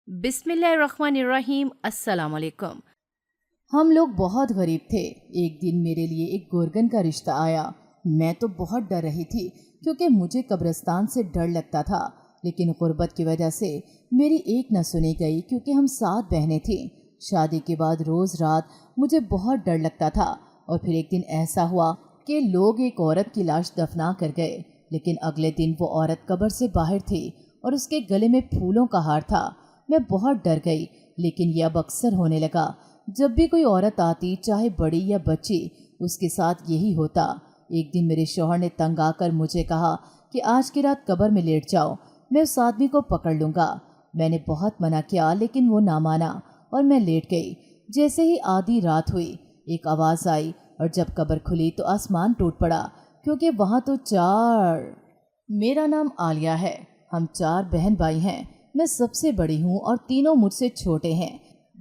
बिस्मिल्लाहिर्रहमानिर्रहीम। अस्सलाम वालेकुम। हम लोग बहुत गरीब थे। एक दिन मेरे लिए एक गोरगन का रिश्ता आया। मैं तो बहुत डर रही थी क्योंकि मुझे कब्रिस्तान से डर लगता था, लेकिन गुर्बत की वजह से मेरी एक न सुनी गई क्योंकि हम 7 बहनें थीं। शादी के बाद रोज़ रात मुझे बहुत डर लगता था और फिर एक दिन ऐसा हुआ कि लोग एक औरत की लाश दफना कर गए, लेकिन अगले दिन वो औरत कब्र से बाहर थी और उसके गले में फूलों का हार था। मैं बहुत डर गई, लेकिन यह अब अक्सर होने लगा। जब भी कोई औरत आती, चाहे बड़ी या बच्ची, उसके साथ यही होता। एक दिन मेरे शौहर ने तंग आकर मुझे कहा कि आज की रात कब्र में लेट जाओ, मैं उस आदमी को पकड़ लूँगा। मैंने बहुत मना किया, लेकिन वो ना माना और मैं लेट गई। जैसे ही आधी रात हुई, एक आवाज़ आई और जब कब्र खुली तो आसमान टूट पड़ा, क्योंकि वहाँ तो 4। मेरा नाम आलिया है। हम 4 बहन भाई हैं। मैं सबसे बड़ी हूँ और तीनों मुझसे छोटे हैं।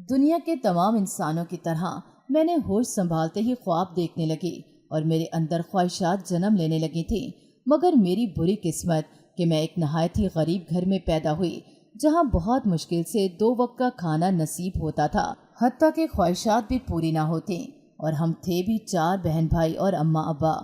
दुनिया के तमाम इंसानों की तरह मैंने होश संभालते ही ख्वाब देखने लगी और मेरे अंदर ख्वाहिशात जन्म लेने लगी थी। मगर मेरी बुरी किस्मत कि मैं एक नहायत ही गरीब घर में पैदा हुई, जहाँ बहुत मुश्किल से 2 वक्त का खाना नसीब होता था, हत्ता कि ख्वाहिशात भी पूरी ना होती। और हम थे भी 4 बहन भाई और अम्मा अब्बा।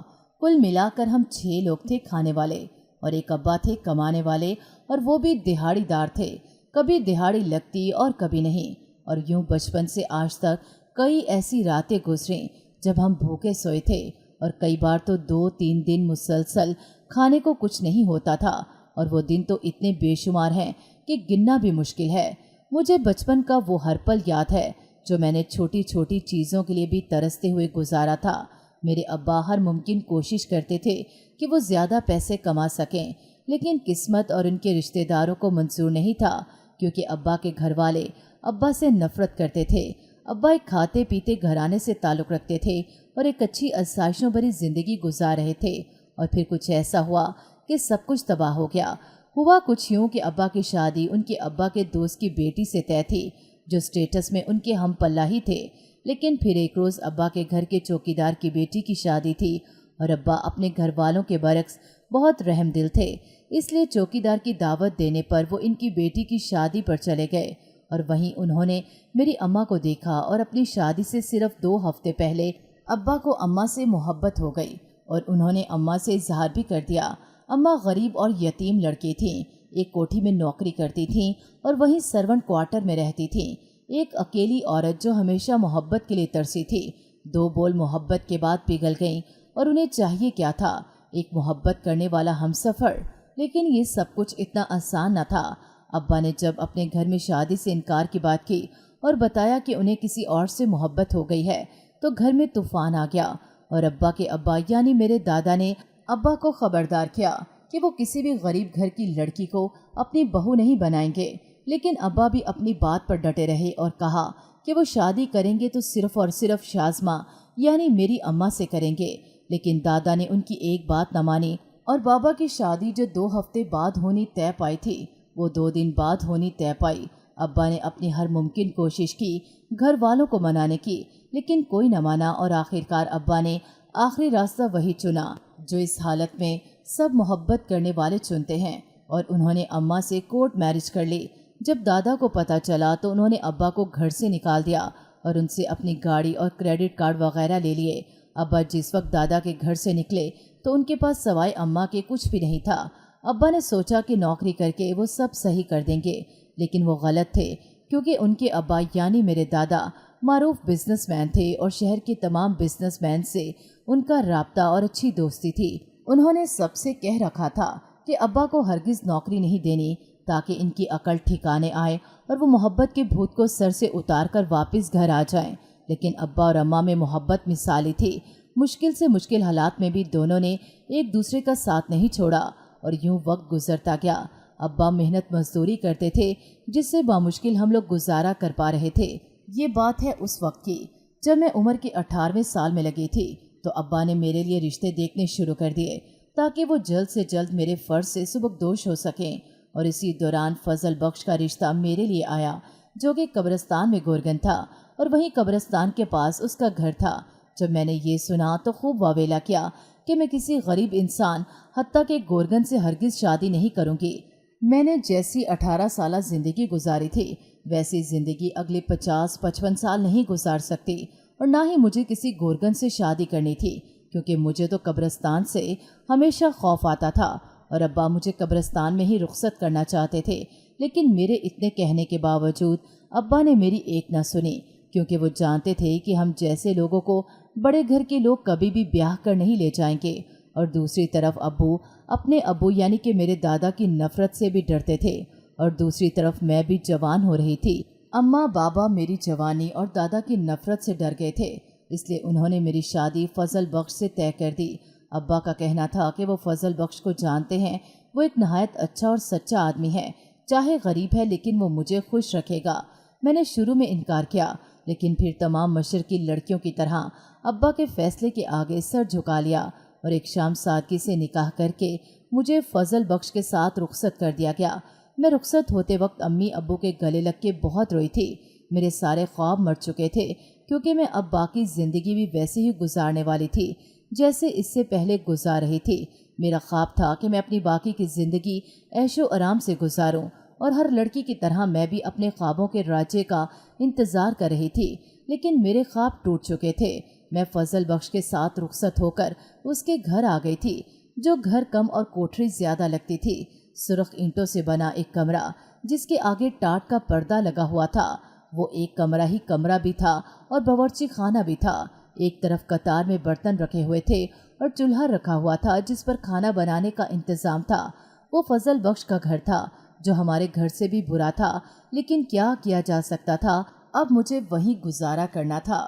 कुल मिलाकर हम 6 लोग थे खाने वाले, और एक अब्बा थे कमाने वाले, और वो भी दिहाड़ीदार थे। कभी दिहाड़ी लगती और कभी नहीं। और यूं बचपन से आज तक कई ऐसी रातें गुजरी जब हम भूखे सोए थे, और कई बार तो 2-3 दिन मुसलसल खाने को कुछ नहीं होता था। और वो दिन तो इतने बेशुमार हैं कि गिनना भी मुश्किल है। मुझे बचपन का वो हर पल याद है जो मैंने छोटी छोटी चीज़ों के लिए भी तरसते हुए गुजारा था। मेरे अब्बा हर मुमकिन कोशिश करते थे कि वो ज़्यादा पैसे कमा सकें, लेकिन किस्मत और उनके रिश्तेदारों को मंजूर नहीं था, क्योंकि अब्बा के घर वाले अब्बा से नफरत करते थे। अब्बा एक खाते पीते घराने से ताल्लुक़ रखते थे और एक अच्छी आसाइशों भरी ज़िंदगी गुजार रहे थे। और फिर कुछ ऐसा हुआ कि सब कुछ तबाह हो गया। हुआ कुछ यूँ कि अब्बा की शादी उनके अब्बा के दोस्त की बेटी से तय थी, जो स्टेटस में उनके हम पल्ला ही थे। लेकिन फिर एक रोज़ अब्बा के घर के चौकीदार की बेटी की शादी थी, और अब्बा अपने घर वालों के बरक्स बहुत रहमदिल थे, इसलिए चौकीदार की दावत देने पर वो इनकी बेटी की शादी पर चले गए। और वहीं उन्होंने मेरी अम्मा को देखा, और अपनी शादी से सिर्फ 2 हफ्ते पहले अब्बा को अम्मा से मोहब्बत हो गई और उन्होंने अम्मा से इजहार भी कर दिया। अम्मा गरीब और यतीम लड़की थीं, एक कोठी में नौकरी करती थीं और वहीं सर्वेंट क्वार्टर में रहती थीं। एक अकेली औरत जो हमेशा मोहब्बत के लिए तरसी थी। 2 बोल मोहब्बत के बाद पिघल गईं, और उन्हें चाहिए क्या था? एक मोहब्बत करने वाला हमसफ़र। लेकिन ये सब कुछ इतना आसान न था। अब्बा ने जब अपने घर में शादी से इनकार की बात की और बताया कि उन्हें किसी और से मोहब्बत हो गई है, तो घर में तूफान आ गया। और अब्बा के अब्बा यानी मेरे दादा ने अब्बा को खबरदार किया कि वो किसी भी गरीब घर की लड़की को अपनी बहू नहीं बनाएंगे। लेकिन अब्बा भी अपनी बात पर डटे रहे और कहा कि वो शादी करेंगे तो सिर्फ और सिर्फ शाज़मा यानी मेरी अम्मा से करेंगे। लेकिन दादा ने उनकी एक बात न मानी, और बाबा की शादी जो 2 हफ्ते बाद होनी तय पाई थी, वो 2 दिन बाद होनी तय पाई। अब्बा ने अपनी हर मुमकिन कोशिश की घर वालों को मनाने की, लेकिन कोई न माना, और आखिरकार अब्बा ने आखिरी रास्ता वही चुना जो इस हालत में सब मोहब्बत करने वाले चुनते हैं, और उन्होंने अम्मा से कोर्ट मैरिज कर ली। जब दादा को पता चला तो उन्होंने अब्बा को घर से निकाल दिया और उनसे अपनी गाड़ी और क्रेडिट कार्ड वगैरह ले लिए। अब्बा जिस वक्त दादा के घर से निकले तो उनके पास सवाए अम्मा के कुछ भी नहीं था। अब्बा ने सोचा कि नौकरी करके वो सब सही कर देंगे, लेकिन वो गलत थे, क्योंकि उनके अब्बा यानी मेरे दादा मारूफ बिजनेसमैन थे और शहर के तमाम बिजनेसमैन से उनका राब्ता और अच्छी दोस्ती थी। उन्होंने सबसे कह रखा था कि अब्बा को हरगिज़ नौकरी नहीं देनी, ताकि इनकी अकल ठिकाने आए और वो मोहब्बत के भूत को सर से उतार कर वापस घर आ जाएं। लेकिन अब्बा और अम्मा में मोहब्बत मिसाली थी। मुश्किल से मुश्किल हालात में भी दोनों ने एक दूसरे का साथ नहीं छोड़ा, और यूं वक्त गुजरता गया। अब्बा मेहनत मजदूरी करते थे, जिससे बामुश्किल हम लोग गुजारा कर पा रहे थे। ये बात है उस वक्त की जब मैं उम्र के 18वें साल में लगी थी। तो अब्बा ने मेरे लिए रिश्ते देखने शुरू कर दिए, ताकि वो जल्द से जल्द मेरे फ़र्ज से सुबकदोश हो सकें। और इसी दौरान फजल बख्श का रिश्ता मेरे लिए आया, जो कि कब्रिस्तान में गोरगन था, और वहीं कब्रिस्तान के पास उसका घर था। जब मैंने ये सुना तो खूब वावेला किया कि मैं किसी गरीब इंसान हत्ता के गोरगन से हरगिज़ शादी नहीं करूँगी। میں نے جیسی 18 سالہ زندگی گزاری تھی ویسی زندگی اگلے 50-55 سال نہیں گزار سکتی، اور نہ ہی مجھے کسی گورگن سے شادی کرنی تھی، کیونکہ مجھے تو قبرستان سے ہمیشہ خوف آتا تھا اور ابا مجھے قبرستان میں ہی رخصت کرنا چاہتے تھے۔ لیکن میرے اتنے کہنے کے باوجود ابا نے میری ایک نہ سنی، کیونکہ وہ جانتے تھے کہ ہم جیسے لوگوں کو بڑے گھر کے لوگ کبھی بھی بیاہ کر نہیں لے جائیں گے، اور دوسری طرف اپنے ابو یعنی کہ میرے دادا کی نفرت سے بھی ڈرتے تھے، اور دوسری طرف میں بھی جوان ہو رہی تھی۔ اماں بابا میری جوانی اور دادا کی نفرت سے ڈر گئے تھے، اس لیے انہوں نے میری شادی فضل بخش سے طے کر دی۔ ابا کا کہنا تھا کہ وہ فضل بخش کو جانتے ہیں، وہ ایک نہایت اچھا اور سچا آدمی ہے، چاہے غریب ہے لیکن وہ مجھے خوش رکھے گا۔ میں نے شروع میں انکار کیا، لیکن پھر تمام مشرقی لڑکیوں کی طرح ابا کے فیصلے کے آگے سر جھکا لیا، اور ایک شام سادگی سے نکاح کر کے مجھے فضل بخش کے ساتھ رخصت کر دیا گیا۔ میں رخصت ہوتے وقت امی ابو کے گلے لگ کے بہت روئی تھی۔ میرے سارے خواب مر چکے تھے، کیونکہ میں اب باقی زندگی بھی ویسے ہی گزارنے والی تھی جیسے اس سے پہلے گزار رہی تھی۔ میرا خواب تھا کہ میں اپنی باقی کی زندگی عیش و آرام سے گزاروں، اور ہر لڑکی کی طرح میں بھی اپنے خوابوں کے راجے کا انتظار کر رہی تھی، لیکن میرے خواب ٹوٹ چکے تھے۔ میں فضل بخش کے ساتھ رخصت ہو کر اس کے گھر آ گئی تھی، جو گھر کم اور کوٹھری زیادہ لگتی تھی۔ سرخ اینٹوں سے بنا ایک کمرہ جس کے آگے ٹاٹ کا پردہ لگا ہوا تھا، وہ ایک کمرہ ہی کمرہ بھی تھا اور باورچی خانہ بھی تھا۔ ایک طرف قطار میں برتن رکھے ہوئے تھے اور چولہا رکھا ہوا تھا جس پر کھانا بنانے کا انتظام تھا۔ وہ فضل بخش کا گھر تھا، جو ہمارے گھر سے بھی برا تھا، لیکن کیا جا سکتا تھا، اب مجھے وہیں گزارا کرنا تھا۔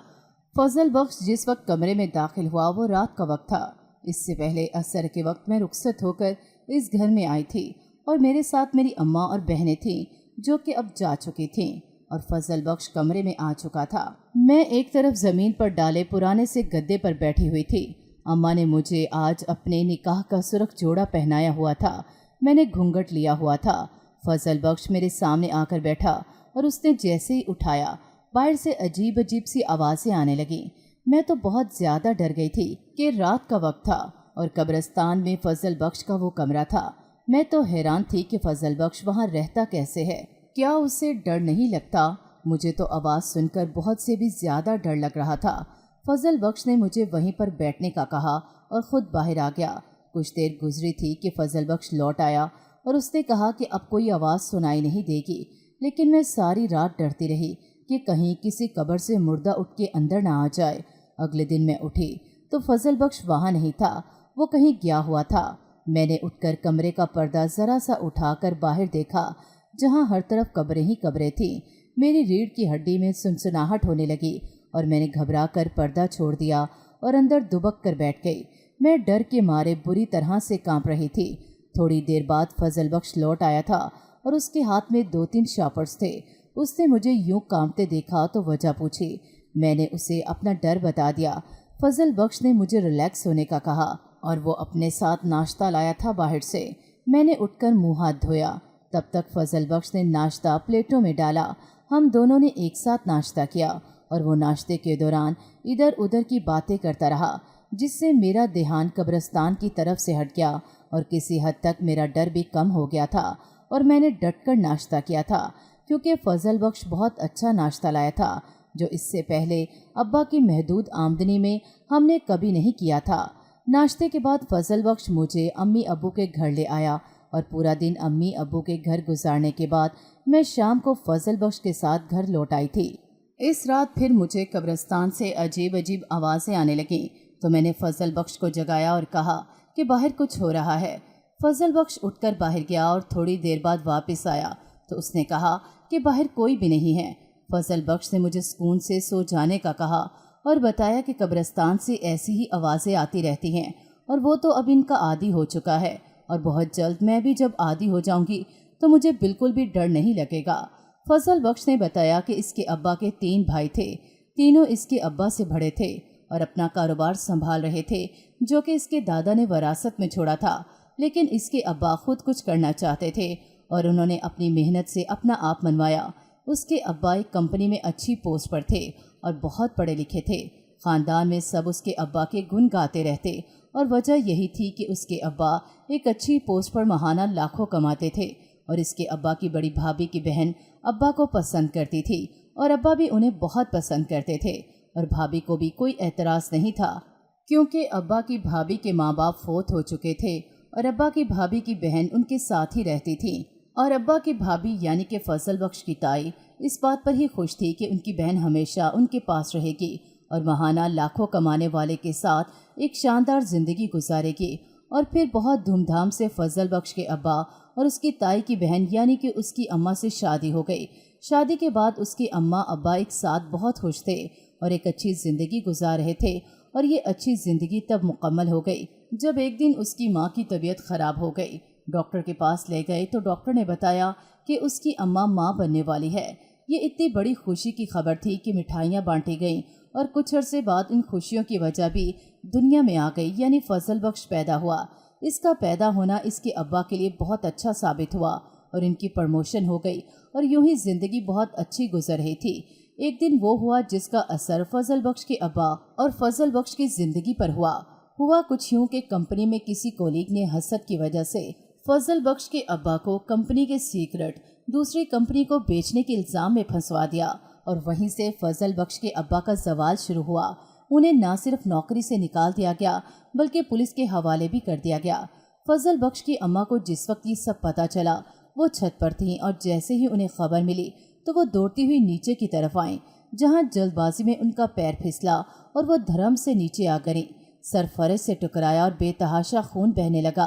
فضل بخش جس وقت کمرے میں داخل ہوا وہ رات کا وقت تھا۔ اس سے پہلے عصر کے وقت میں رخصت ہو کر اس گھر میں آئی تھی، اور میرے ساتھ میری اماں اور بہنیں تھیں جو کہ اب جا چکی تھیں، اور فضل بخش کمرے میں آ چکا تھا۔ میں ایک طرف زمین پر ڈالے پرانے سے گدے پر بیٹھی ہوئی تھی۔ اماں نے مجھے آج اپنے نکاح کا سرخ جوڑا پہنایا ہوا تھا، میں نے گھونگھٹ لیا ہوا تھا۔ فضل بخش میرے سامنے آ کر بیٹھا، اور اس نے جیسے ہی اٹھایا باہر سے عجیب سی آوازیں آنے لگیں۔ میں تو بہت زیادہ ڈر گئی تھی کہ رات کا وقت تھا اور قبرستان میں فضل بخش کا وہ کمرہ تھا۔ میں تو حیران تھی کہ فضل بخش وہاں رہتا کیسے ہے، کیا اسے ڈر نہیں لگتا؟ مجھے تو آواز سن کر بہت سے بھی زیادہ ڈر لگ رہا تھا۔ فضل بخش نے مجھے وہیں پر بیٹھنے کا کہا اور خود باہر آ گیا۔ کچھ دیر گزری تھی کہ فضل بخش لوٹ آیا اور اس نے کہا کہ اب کوئی آواز سنائی نہیں دے گی، لیکن میں ساری رات ڈرتی رہی کہ کہیں کسی قبر سے مردہ اٹھ کے اندر نہ آ جائے۔ اگلے دن میں اٹھی تو فضل بخش وہاں نہیں تھا، وہ کہیں گیا ہوا تھا۔ میں نے اٹھ کر کمرے کا پردہ ذرا سا اٹھا کر باہر دیکھا، جہاں ہر طرف قبریں ہی قبریں تھیں۔ میری ریڑھ کی ہڈی میں سنسناہٹ ہونے لگی اور میں نے گھبرا کر پردہ چھوڑ دیا اور اندر دبک کر بیٹھ گئی۔ میں ڈر کے مارے بری طرح سے کانپ رہی تھی۔ تھوڑی دیر بعد فضل بخش لوٹ آیا تھا اور اس کے ہاتھ میں 2-3 شاپرز تھے۔ اس نے مجھے یوں کانپتے دیکھا تو وجہ پوچھی۔ میں نے اسے اپنا ڈر بتا دیا۔ فضل بخش نے مجھے ریلیکس ہونے کا کہا اور وہ اپنے ساتھ ناشتہ لایا تھا باہر سے۔ میں نے اٹھ کر منہ ہاتھ دھویا، تب تک فضل بخش نے ناشتہ پلیٹوں میں ڈالا۔ ہم دونوں نے ایک ساتھ ناشتہ کیا اور وہ ناشتے کے دوران ادھر ادھر کی باتیں کرتا رہا، جس سے میرا دھیان قبرستان کی طرف سے ہٹ گیا اور کسی حد تک میرا ڈر بھی کم ہو گیا تھا، اور میں نے ڈٹ کر ناشتہ کیا تھا کیونکہ فضل بخش بہت اچھا ناشتہ لایا تھا، جو اس سے پہلے ابا کی محدود آمدنی میں ہم نے کبھی نہیں کیا تھا۔ ناشتے کے بعد فضل بخش مجھے امی ابو کے گھر لے آیا اور پورا دن امی ابو کے گھر گزارنے کے بعد میں شام کو فضل بخش کے ساتھ گھر لوٹ آئی تھی۔ اس رات پھر مجھے قبرستان سے عجیب آوازیں آنے لگیں تو میں نے فضل بخش کو جگایا اور کہا کہ باہر کچھ ہو رہا ہے۔ فضل بخش اٹھ کر باہر گیا اور تھوڑی دیر بعد واپس آیا تو اس نے کہا کہ باہر کوئی بھی نہیں ہے۔ فضل بخش نے مجھے سکون سے سو جانے کا کہا اور بتایا کہ قبرستان سے ایسی ہی آوازیں آتی رہتی ہیں اور وہ تو اب ان کا عادی ہو چکا ہے، اور بہت جلد میں بھی جب عادی ہو جاؤں گی تو مجھے بالکل بھی ڈر نہیں لگے گا۔ فضل بخش نے بتایا کہ اس کے ابا کے 3 بھائی تھے، تینوں اس کے ابا سے بڑے تھے اور اپنا کاروبار سنبھال رہے تھے جو کہ اس کے دادا نے وراثت میں چھوڑا تھا، لیکن اس کے ابا خود کچھ کرنا چاہتے تھے اور انہوں نے اپنی محنت سے اپنا آپ منوایا۔ اس کے ابا ایک کمپنی میں اچھی پوسٹ پر تھے اور بہت پڑھے لکھے تھے۔ خاندان میں سب اس کے ابا کے گن گاتے رہتے اور وجہ یہی تھی کہ اس کے ابا ایک اچھی پوسٹ پر ماہانہ لاکھوں کماتے تھے और इसके अब्बा की बड़ी भाभी की बहन अब्बा को पसंद करती थी और अब्बा भी उन्हें बहुत पसंद करते थे और भाभी को भी कोई एतराज़ नहीं था, क्योंकि अब्बा की भाभी के माँ बाप फोत हो चुके थे और अब्बा की भाभी की बहन उनके साथ ही रहती थी। और अब्बा की भाभी यानी कि फजल बख्श की ताई इस बात पर ही खुश थी कि उनकी बहन हमेशा उनके पास रहेगी और महाना लाखों कमाने वाले के साथ एक शानदार ज़िंदगी गुजारेगी। और फिर बहुत धूमधाम से फजल बख्श के अब्बा और उसकी ताई की बहन यानी कि उसकी अम्मा से शादी हो गई। शादी के बाद उसकी अम्मा अब्बा एक साथ बहुत खुश थे और एक अच्छी ज़िंदगी गुजार रहे थे। और ये अच्छी ज़िंदगी तब मुकम्मल हो गई जब एक दिन उसकी माँ की तबीयत ख़राब हो गई। डॉक्टर के पास ले गए तो डॉक्टर ने बताया कि उसकी अम्मा माँ बनने वाली है। ये इतनी बड़ी खुशी की खबर थी कि मिठाइयाँ बांटी गईं और कुछ अरसे बाद इन खुशियों की वजह भी दुनिया में आ गई, यानी फजल बख्श पैदा हुआ। इसका पैदा होना इसके अब्बा के लिए बहुत अच्छा साबित हुआ और इनकी प्रमोशन हो गई और यूं ही ज़िंदगी बहुत अच्छी गुजर रही थी। एक दिन वो हुआ जिसका असर फजल बख्श के अब्बा और फजल बख्श की ज़िंदगी पर हुआ कुछ यूं कि कंपनी में किसी कोलीग ने हसद की वजह से फजल बख्श के अब्बा को कंपनी के सीक्रेट दूसरी कंपनी को बेचने के इल्ज़ाम में फंसवा दिया और वहीं से फजल बख्श के अब्बा का सवाल शुरू हुआ। उन्हें न सिर्फ नौकरी से निकाल दिया गया बल्कि पुलिस के हवाले भी कर दिया गया। फजल बख्श की अम्मा को जिस वक्त ये सब पता चला वो छत पर थीं और जैसे ही उन्हें खबर मिली तो वो दौड़ती हुई नीचे की तरफ आईं, जहां जल्दबाजी में उनका पैर फिसला और वो धर्म से नीचे आ गईं। सर फर्श से टकराया और बेतहाशा खून बहने लगा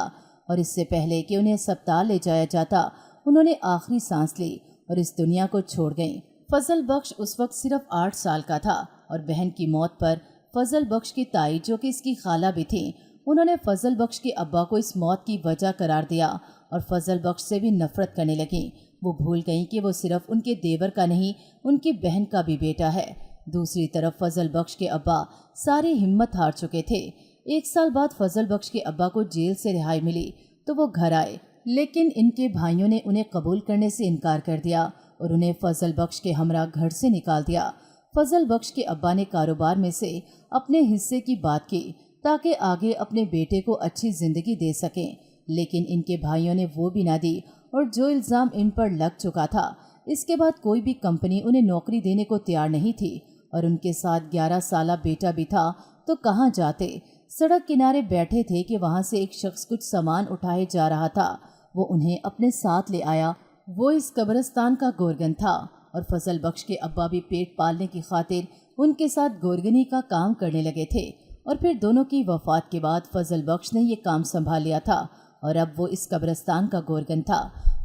और इससे पहले कि उन्हें अस्पताल ले जाया जाता उन्होंने आखिरी सांस ली और इस दुनिया को छोड़ गईं। फजल बख्श उस वक्त सिर्फ 8 साल का था और बहन की मौत पर फजल बख्श की ताई, जो कि इसकी खाला भी थी, उन्होंने फजल बख्श के अब्बा को इस मौत की वजह करार दिया और फजल बख्श से भी नफरत करने लगी। वो भूल गईं कि वो सिर्फ उनके देवर का नहीं, उनकी बहन का भी बेटा है। दूसरी तरफ फजल बख्श के अब्बा सारी हिम्मत हार चुके थे। 1 साल बाद फजल बख्श के अब्बा को जेल से रिहाई मिली तो वो घर आए, लेकिन इनके भाइयों ने उन्हें कबूल करने से इनकार कर दिया और उन्हें फजल बख्श के हमरा घर से निकाल दिया। फजल बख्श के अब्बा ने कारोबार में से अपने हिस्से की बात की ताकि आगे अपने बेटे को अच्छी ज़िंदगी दे सकें, लेकिन इनके भाइयों ने वो भी ना दी और जो इल्ज़ाम इन पर लग चुका था, इसके बाद कोई भी कंपनी उन्हें नौकरी देने को तैयार नहीं थी और उनके साथ 11 साला बेटा भी था तो कहाँ जाते। सड़क किनारे बैठे थे कि वहाँ से एक शख्स कुछ सामान उठाए जा रहा था। वो उन्हें अपने साथ ले आया। वो इस कब्रिस्तान का गोरगन था और फजल बख्श के अब्बा भी पेट पालने की खातिर उनके साथ गोरगनी का काम करने लगे थे और फिर दोनों की वफात के बाद फजल बख्श ने ये काम संभाल लिया था और अब वो इस कब्रिस्तान का गोरगन था।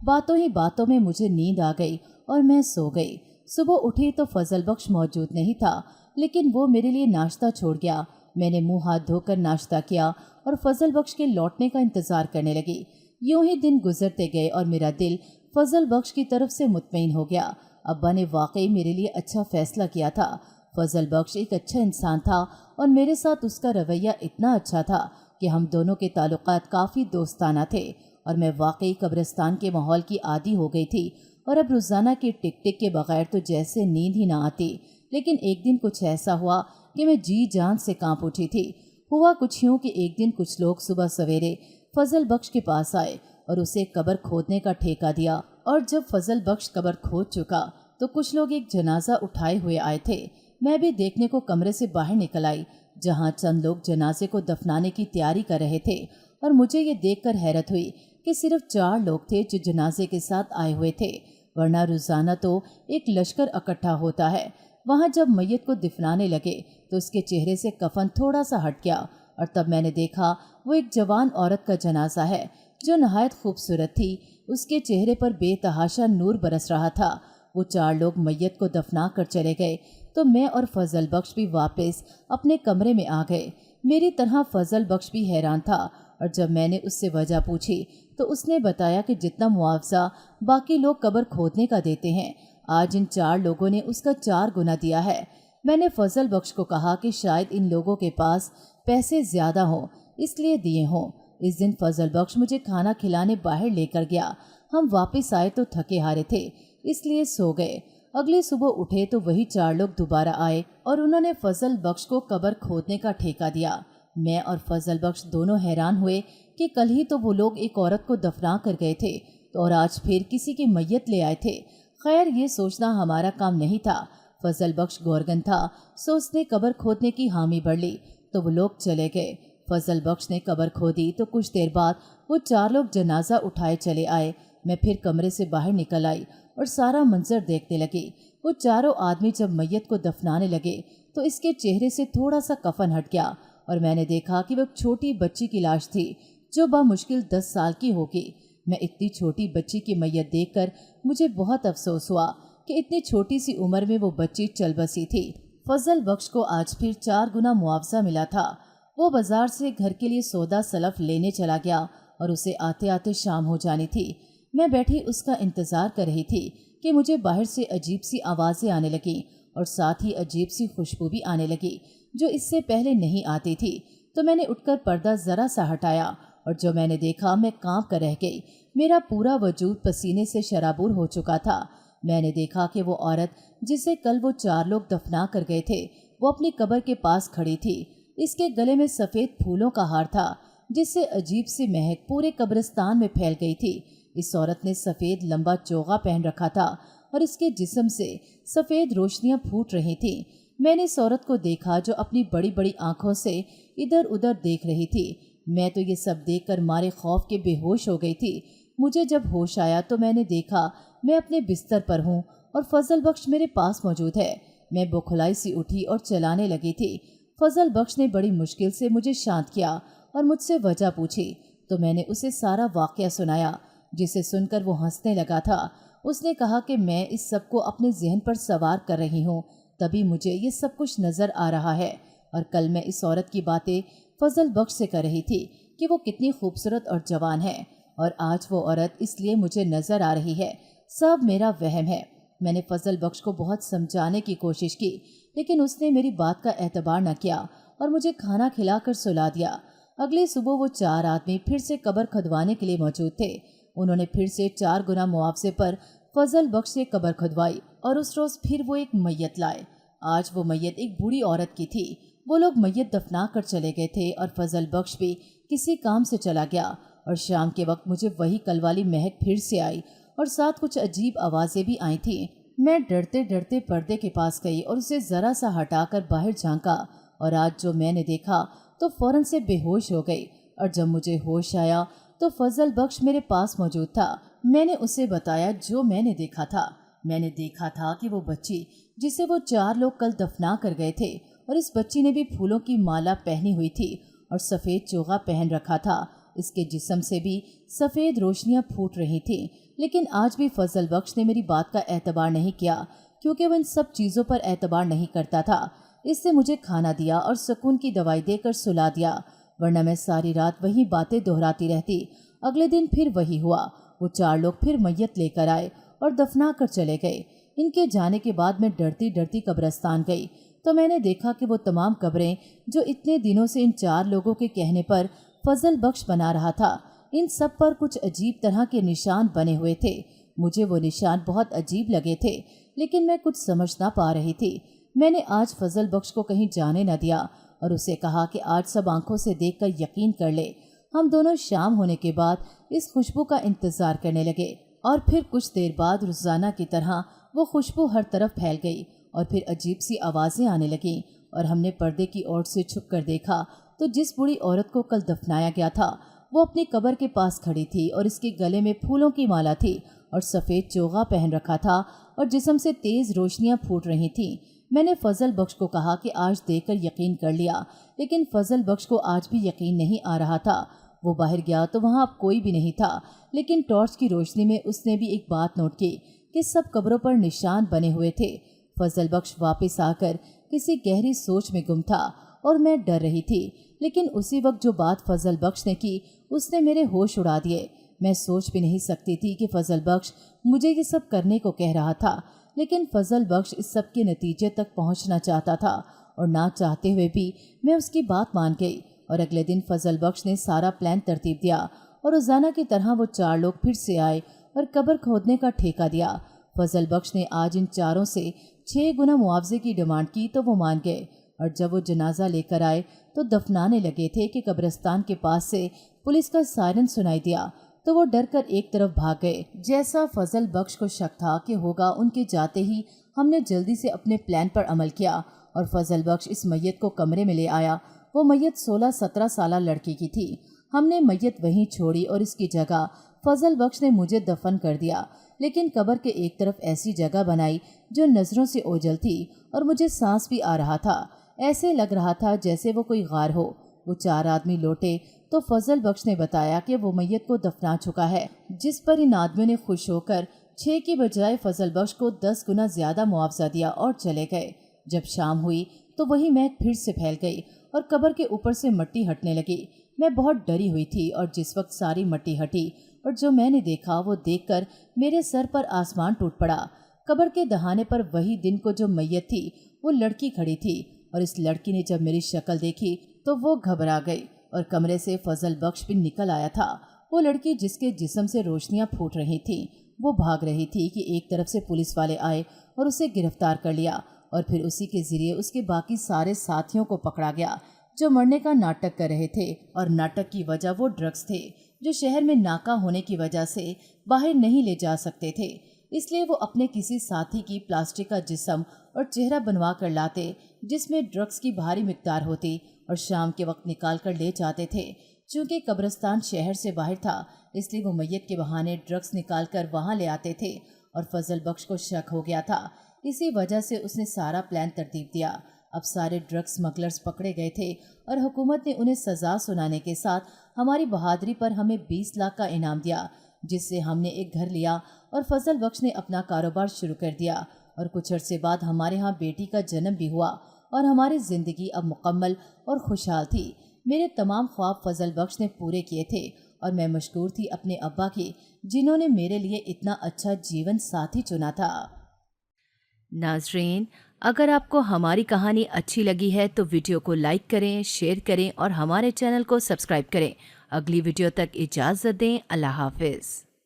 बातों ही बातों में मुझे नींद आ गई और मैं सो गई। सुबह उठी तो फजल बख्श मौजूद नहीं था, लेकिन वो मेरे लिए नाश्ता छोड़ गया। मैंने मुंह हाथ धोकर नाश्ता किया और फजल बख्श के लौटने का इंतज़ार करने लगी। यूं ही दिन गुजरते गए और मेरा दिल फजल बख्श की तरफ से मुतमईन हो गया। अब्बा ने वाकई मेरे लिए अच्छा फैसला किया था। फजल बख्श एक अच्छा इंसान था और मेरे साथ उसका रवैया इतना अच्छा था कि हम दोनों के ताल्लुकात काफ़ी दोस्ताना थे और मैं वाकई कब्रिस्तान के माहौल की आदी हो गई थी और अब रोज़ाना की टिक टिक के बगैर तो जैसे नींद ही ना आती। लेकिन एक दिन कुछ ऐसा हुआ कि मैं जी जान से कांप उठी थी। हुआ कुछ यूँ कि एक दिन कुछ लोग सुबह सवेरे फजल बख्श के पास आए और उसे कब्र खोदने का ठेका दिया और जब फजल बख्श कब्र खोद चुका तो कुछ लोग एक जनाजा उठाए हुए आए थे। मैं भी देखने को कमरे से बाहर निकल आई, जहां चंद लोग जनाजे को दफनाने की तैयारी कर रहे थे और मुझे ये देखकर हैरत हुई कि सिर्फ 4 लोग थे जो जनाजे के साथ आए हुए थे, वरना रोजाना तो एक लश्कर इकट्ठा होता है। वहां जब मैयत को दफनाने लगे तो उसके चेहरे से कफन थोड़ा सा हट गया और तब मैंने देखा वो एक जवान औरत का जनाजा है जो नहायत खूबसूरत थी। उसके चेहरे पर बेतहाशा नूर बरस रहा था। वो 4 लोग मैयत को दफना कर चले गए तो मैं और फजल बख्श भी वापस अपने कमरे में आ गए। मेरी तरह फजल बख्श भी हैरान था और जब मैंने उससे वजह पूछी तो उसने बताया कि जितना मुआवजा बाकी लोग कब्र खोदने का देते हैं, आज इन 4 लोगों ने उसका 4 गुना दिया है। मैंने फजल बख्श को कहा कि शायद इन लोगों के पास पैसे ज़्यादा हों इसलिए दिए हों। इस दिन फजल बख्श मुझे खाना खिलाने बाहर लेकर गया। हम वापस आए तो थके हारे थे इसलिए सो गए। अगली सुबह उठे तो वही 4 लोग दोबारा आए और उन्होंने फजल बख्श को कब्र खोदने का ठेका दिया। मैं और फजल बख्श दोनों हैरान हुए कि कल ही तो वो लोग एक औरत को दफना कर गए थे, तो और आज फिर किसी की मैयत ले आए थे। खैर ये सोचना हमारा काम नहीं था। फजल बख्श गोरगन था, सो उसने कब्र खोदने की हामी भर ली तो वो लोग चले गए। फजल बख्श ने कब्र खोदी तो कुछ देर बाद वो 4 लोग जनाजा उठाए चले आए। मैं फिर कमरे से बाहर निकल आई और सारा मंजर देखने लगी। वो चारों आदमी जब मैयत को दफनाने लगे तो इसके चेहरे से थोड़ा सा कफन हट गया और मैंने देखा कि वो एक छोटी बच्ची की लाश थी जो बामुश्किल 10 साल की होगी। मैं इतनी छोटी बच्ची की मैयत देखकर मुझे बहुत अफसोस हुआ कि इतनी छोटी सी उम्र में वो बच्ची चल बसी थी। फजल बख्श को आज फिर 4 गुना मुआवजा मिला था। वो बाजार से घर के लिए सौदा सलफ लेने चला गया और उसे आते आते शाम हो जानी थी। मैं बैठी उसका इंतजार कर रही थी कि मुझे बाहर से अजीब सी आवाज़ें आने लगीं और साथ ही अजीब सी खुशबू भी आने लगी जो इससे पहले नहीं आती थी। तो मैंने उठकर पर्दा ज़रा सा हटाया और जो मैंने देखा मैं कांप कर रह गई। मेरा पूरा वजूद पसीने से शराबूर हो चुका था। मैंने देखा कि वो औरत जिसे कल वो 4 लोग दफना कर गए थे वो अपनी कब्र के पास खड़ी थी। इसके गले में सफ़ेद फूलों का हार था जिससे अजीब सी महक पूरे कब्रिस्तान में फैल गई थी। इस औरत ने सफ़ेद लंबा चोगा पहन रखा था और इसके जिस्म से सफ़ेद रोशनियां फूट रही थीं। मैंने इस औरत को देखा जो अपनी बड़ी बड़ी आंखों से इधर उधर देख रही थी। मैं तो ये सब देखकर मारे खौफ के बेहोश हो गई थी। मुझे जब होश आया तो मैंने देखा मैं अपने बिस्तर पर हूँ और फजल बख्श मेरे पास मौजूद है। मैं बौखलाई सी उठी और चलाने लगी थी। फजल बख्श ने बड़ी मुश्किल से मुझे शांत किया और मुझसे वजह पूछी तो मैंने उसे सारा वाक़या सुनाया जिसे सुनकर वो हंसने लगा था। उसने कहा कि मैं इस सब को अपने जहन पर सवार कर रही हूँ, तभी मुझे ये सब कुछ नज़र आ रहा है। और कल मैं इस औरत की बातें फजल बख्श से कर रही थी कि वो कितनी खूबसूरत और जवान है और आज वो औरत इसलिए मुझे नज़र आ रही है। सब मेरा वहम है। मैंने फजल बख्श को बहुत समझाने की कोशिश की लेकिन उसने मेरी बात का एतबार न किया और मुझे खाना खिलाकर सुला दिया। अगली सुबह वो 4 आदमी फिर से कब्र खुदवाने के लिए मौजूद थे। उन्होंने फिर से 4 गुना मुआवजे पर फजल बख्श से कब्र खुदवाई और उस रोज़ फिर वो एक मैयत लाए। आज वो मैयत एक बूढ़ी औरत की थी। वो लोग मैयत दफना कर चले गए थे और फजल बख्श भी किसी काम से चला गया और शाम के वक्त मुझे वही कल वाली महक फिर से आई और साथ कुछ अजीब आवाज़ें भी आई थी। मैं डरते डरते पर्दे के पास गई और उसे ज़रा सा हटाकर बाहर झांका और आज जो मैंने देखा तो फौरन से बेहोश हो गई और जब मुझे होश आया तो फजल बख्श मेरे पास मौजूद था। मैंने उसे बताया जो मैंने देखा था। मैंने देखा था कि वो बच्ची जिसे वो 4 लोग कल दफना कर गए थे और इस बच्ची ने भी फूलों की माला पहनी हुई थी और सफ़ेद चोगा पहन रखा था। इसके जिस्म से भी सफ़ेद रोशनियां फूट रही थी। लेकिन आज भी फजल बख्श ने मेरी बात का एतबार नहीं किया क्योंकि वो इन सब चीज़ों पर एतबार नहीं करता था। इससे मुझे खाना दिया और सुकून की दवाई देकर सुला दिया, वरना मैं सारी रात वही बातें दोहराती रहती। अगले दिन फिर वही हुआ। वो 4 लोग फिर मैयत लेकर आए और दफना कर चले गए। इनके जाने के बाद मैं डरती डरती कब्रिस्तान गई तो मैंने देखा कि वो तमाम कब्रें जो इतने दिनों से इन 4 लोगों के कहने पर फजल बख्श बना रहा था, इन सब पर कुछ अजीब तरह के निशान बने हुए थे। मुझे वो निशान बहुत अजीब लगे थे लेकिन मैं कुछ समझ ना पा रही थी। मैंने आज फजल बख्श को कहीं जाने न दिया और उसे कहा कि आज सब आंखों से देखकर यकीन कर ले। हम दोनों शाम होने के बाद इस खुशबू का इंतज़ार करने लगे और फिर कुछ देर बाद रोज़ाना की तरह वो खुशबू हर तरफ फैल गई और फिर अजीब सी आवाज़ें आने लगीं और हमने पर्दे की ओर से छुप कर देखा तो जिस बूढ़ी औरत को कल दफनाया गया था वो अपनी कब्र के पास खड़ी थी और इसके गले में फूलों की माला थी और सफ़ेद चोगा पहन रखा था और जिस्म से तेज़ रोशनियां फूट रही थीं। मैंने फजल बख्श को कहा कि आज देखकर यकीन कर लिया, लेकिन फजल बख्श को आज भी यकीन नहीं आ रहा था। वो बाहर गया तो वहाँ अब कोई भी नहीं था, लेकिन टॉर्च की रोशनी में उसने भी एक बात नोट की कि सब कब्रों पर निशान बने हुए थे। फजल बख्श वापस आकर किसी गहरी सोच में गुम था और मैं डर रही थी, लेकिन उसी वक्त जो बात फजल बख्श ने की उसने मेरे होश उड़ा दिए। मैं सोच भी नहीं सकती थी कि फजल बख्श मुझे ये सब करने को कह रहा था, लेकिन फजल बख्श इस सब के नतीजे तक पहुंचना चाहता था और ना चाहते हुए भी मैं उसकी बात मान गई। और अगले दिन फजल बख्श ने सारा प्लान तरतीब दिया और रोज़ाना की तरह वो 4 लोग फिर से आए और कब्र खोदने का ठेका दिया। फजल बख्श ने आज इन चारों से 6 गुना मुआवजे की डिमांड की तो वो मान गए और जब वो जनाजा लेकर आए तो दफनाने लगे थे कि कब्रिस्तान के पास से पुलिस का सायरन सुनाई दिया। तो वो डर कर एक तरफ भाग गए। जैसा फजल बख्श को शक था कि होगा, उनके जाते ही हमने जल्दी से अपने प्लान पर अमल किया और फजल बख्श इस मैयत को कमरे में ले आया। वो मैयत 16-17 साल लड़की की थी। हमने मैयत वहीं छोड़ी और इसकी जगह फजल बख्श ने मुझे दफन कर दिया, लेकिन कब्र के एक तरफ ऐसी जगह बनाई जो नजरों से ओझल थी और मुझे सांस भी आ रहा था। ऐसे लग रहा था जैसे वो कोई गार हो। वो 4 आदमी लौटे तो फजल बख्श ने बताया कि वो मैयत को दफना चुका है, जिस पर इन आदमियों ने खुश होकर 6 की बजाय फजल बख्श को 10 गुना ज्यादा मुआवजा दिया और चले गए। जब शाम हुई तो वही महक फिर से फैल गई और कब्र के ऊपर से मिट्टी हटने लगी। मैं बहुत डरी हुई थी और जिस वक्त सारी मिट्टी हटी और जो मैंने देखा वो देखकर मेरे सर पर आसमान टूट पड़ा। कब्र के दहाने पर वही दिन को जो मैयत थी वो लड़की खड़ी थी और इस लड़की ने जब मेरी शक्ल देखी तो वो घबरा गई और कमरे से फजल बख्श भी निकल आया था। वो लड़की जिसके जिस्म से रोशनियां फूट रही थी वो भाग रही थी कि एक तरफ से पुलिस वाले आए और उसे गिरफ्तार कर लिया और फिर उसी के जरिए उसके बाकी सारे साथियों को पकड़ा गया जो मरने का नाटक कर रहे थे। और नाटक की वजह वो ड्रग्स थे जो शहर में नाका होने की वजह से बाहर नहीं ले जा सकते थे। इसलिए वो अपने किसी साथी की प्लास्टिक का जिस्म और चेहरा बनवा कर लाते जिसमें ड्रग्स की भारी मिकदार होती और शाम के वक्त निकाल कर ले जाते थे। चूँकि कब्रिस्तान शहर से बाहर था इसलिए वो मैयत के बहाने ड्रग्स निकाल कर वहाँ ले आते थे और फजल बख्श को शक हो गया था। इसी वजह से उसने सारा प्लान तरतीब दिया। अब सारे ड्रग्स स्मगलर्स पकड़े गए थे और हुकूमत ने उन्हें सजा सुनाने के साथ हमारी बहादुरी पर हमें 20 लाख का इनाम दिया, जिससे हमने एक घर लिया और फजल बख्श ने अपना कारोबार शुरू कर दिया। और कुछ अरसे बाद हमारे यहाँ बेटी का जन्म भी हुआ और हमारी ज़िंदगी अब मुकम्मल और खुशहाल थी। मेरे तमाम ख्वाब फजल बख्श ने पूरे किए थे और मैं मशकूर थी अपने अब्बा की, जिन्होंने मेरे लिए इतना अच्छा जीवन साथी चुना था। नाजरीन, अगर आपको हमारी कहानी अच्छी लगी है तो वीडियो को लाइक करें, शेयर करें और हमारे चैनल को सब्सक्राइब करें। अगली वीडियो तक इजाज़त दें। अल्लाह हाफिज़।